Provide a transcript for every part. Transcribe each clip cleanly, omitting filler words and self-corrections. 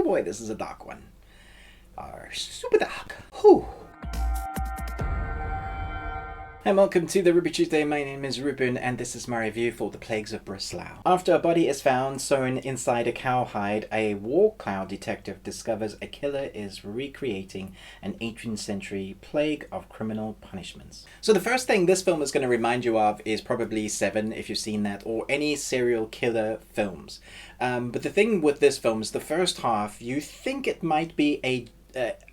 boy, this is a dark one. Super dark. Whew. And welcome to the Ruby Tuesday. My name is Ruben and this is my review for The Plagues of Breslau. After a body is found sewn inside a cowhide, a war cloud detective discovers a killer is recreating an 18th century plague of criminal punishments. So the first thing this film is going to remind you of is probably Seven, if you've seen that, or any serial killer films. But the thing with this film is the first half, you think it might be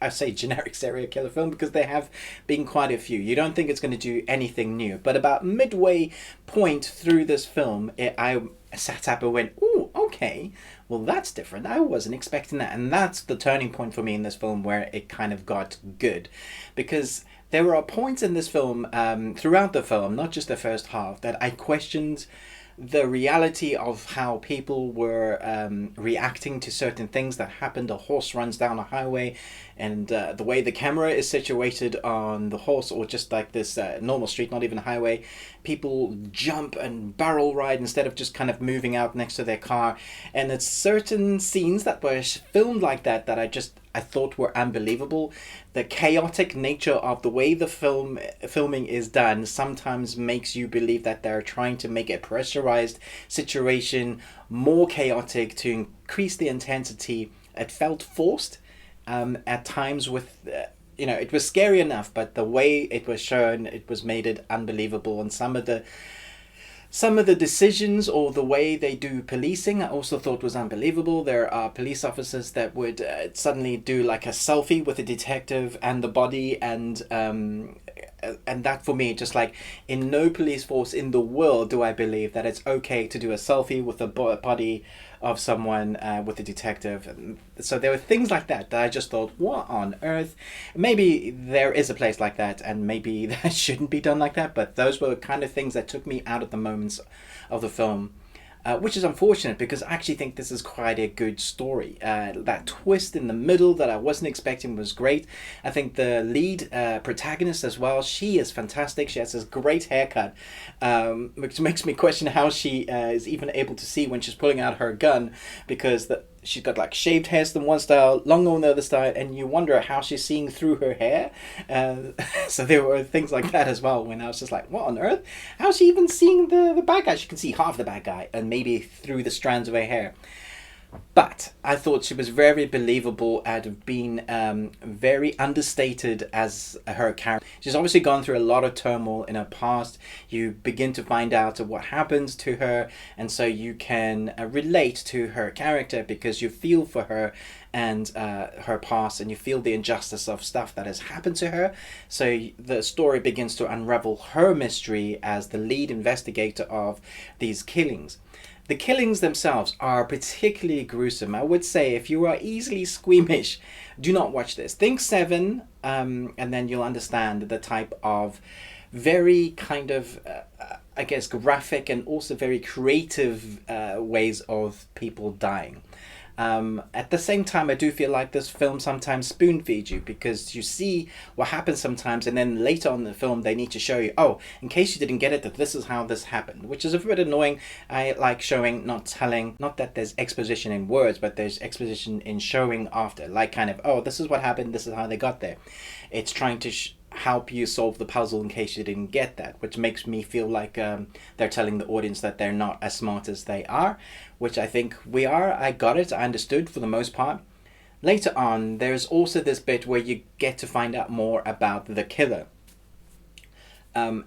I say generic serial killer film because there have been quite a few. You don't think it's going to do anything new. But about midway point through this film, I sat up and went, "Ooh, okay, well that's different. I wasn't expecting that." And that's the turning point for me in this film where it kind of got good. Because there are points in this film, throughout the film, not just the first half, that I questioned the reality of how people were reacting to certain things that happened. A horse runs down a highway and the way the camera is situated on the horse, or just like this normal street, not even a highway, people jump and barrel ride instead of just kind of moving out next to their car. And it's certain scenes that were filmed like that I thought were unbelievable. The chaotic nature of the way the filming is done sometimes makes you believe that they're trying to make a pressurized situation more chaotic to increase the intensity. It felt forced at times with... it was scary enough, but the way it was shown, made it unbelievable. And some of the decisions or the way they do policing, I also thought was unbelievable. There are police officers that would suddenly do like a selfie with a detective and the body, and that for me, just like, in no police force in the world do I believe that it's okay to do a selfie with the body of someone with a detective. And so there were things like that I just thought, what on earth? Maybe there is a place like that and maybe that shouldn't be done like that, but those were kind of things that took me out of the moments of the film. Which is unfortunate because I actually think this is quite a good story. That twist in the middle that I wasn't expecting was great. I think the lead protagonist as well, she is fantastic. She has this great haircut, which makes me question how she is even able to see when she's pulling out her gun, because she's got like shaved hair on one style, long on the other side, and you wonder how she's seeing through her hair. So there were things like that as well when I was just like, what on earth? How's she even seeing the bad guy? She can see half the bad guy and maybe through the strands of her hair. But I thought she was very believable at being very understated as her character. She's obviously gone through a lot of turmoil in her past. You begin to find out what happens to her, and so you can relate to her character because you feel for her and her past, and you feel the injustice of stuff that has happened to her. So the story begins to unravel her mystery as the lead investigator of these killings. The killings themselves are particularly gruesome. I would say if you are easily squeamish, do not watch this. Think Seven, and then you'll understand the type of very kind of, I guess, graphic and also very creative ways of people dying. At the same time, I do feel like this film sometimes spoon feeds you, because you see what happens sometimes, and then later on in the film they need to show you, oh, in case you didn't get it, that this is how this happened, which is a bit annoying. I like showing, not telling. Not that there's exposition in words, but there's exposition in showing after, like kind of, oh, this is what happened, this is how they got there. It's trying to help you solve the puzzle in case you didn't get that, which makes me feel like they're telling the audience that they're not as smart as they are, which I think we are. I got it, I understood for the most part. Later on, there's also this bit where you get to find out more about the killer,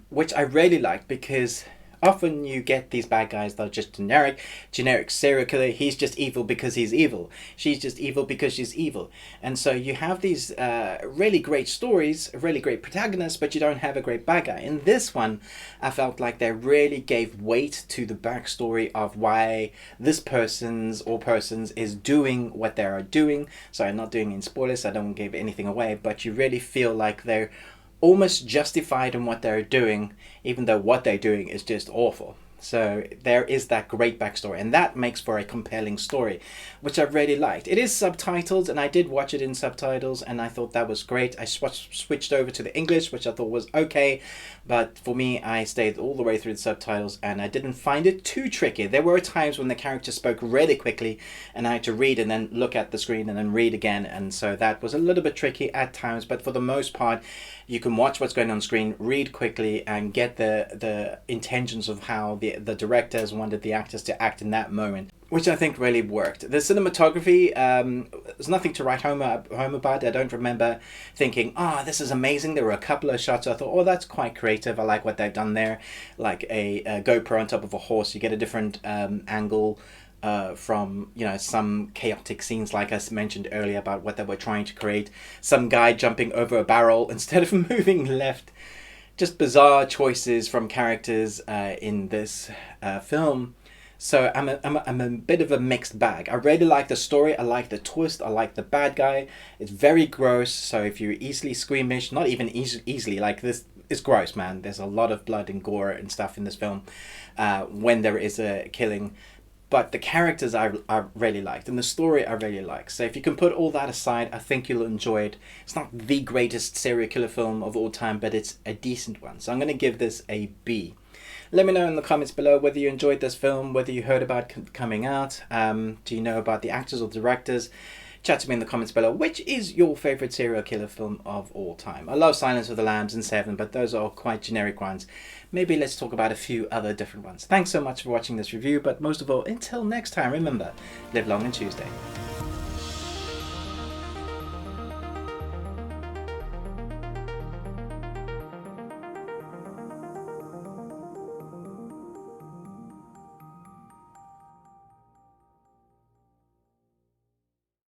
which I really liked, because often you get these bad guys that are just generic serial killer. He's just evil because he's evil. She's just evil because she's evil. And so you have these really great stories, really great protagonists, but you don't have a great bad guy. In this one, I felt like they really gave weight to the backstory of why this persons is doing what they are doing. So I'm not doing any spoilers, I don't give anything away, but you really feel like they're almost justified in what they're doing, even though what they're doing is just awful. So there is that great backstory, and that makes for a compelling story, which I really liked. It is subtitled, and I did watch it in subtitles, and I thought that was great. I switched over to the English, which I thought was okay, but for me, I stayed all the way through the subtitles, and I didn't find it too tricky. There were times when the character spoke really quickly, and I had to read and then look at the screen and then read again, and so that was a little bit tricky at times, but for the most part, you can watch what's going on screen, read quickly, and get the intentions of how the directors wanted the actors to act in that moment, which I think really worked. The cinematography, there's nothing to write home about. I don't remember thinking, this is amazing. There were a couple of shots I thought, oh, that's quite creative. I like what they've done there. Like a GoPro on top of a horse. You get a different angle from, you know, some chaotic scenes like I mentioned earlier about what they were trying to create. Some guy jumping over a barrel instead of moving left. Just bizarre choices from characters in this film. So I'm a bit of a mixed bag. I really like the story. I like the twist. I like the bad guy. It's very gross. So if you're easily squeamish, not even easily, like this is gross, man. There's a lot of blood and gore and stuff in this film when there is a killing. But the characters I really liked, and the story I really liked. So if you can put all that aside, I think you'll enjoy it. It's not the greatest serial killer film of all time, but it's a decent one. So I'm going to give this a B. Let me know in the comments below whether you enjoyed this film, whether you heard about it coming out. Do you know about the actors or directors? Chat to me in the comments below. Which is your favourite serial killer film of all time? I love Silence of the Lambs and Seven, but those are quite generic ones. Maybe let's talk about a few other different ones. Thanks so much for watching this review, but most of all, until next time, remember, live long and Tuesday.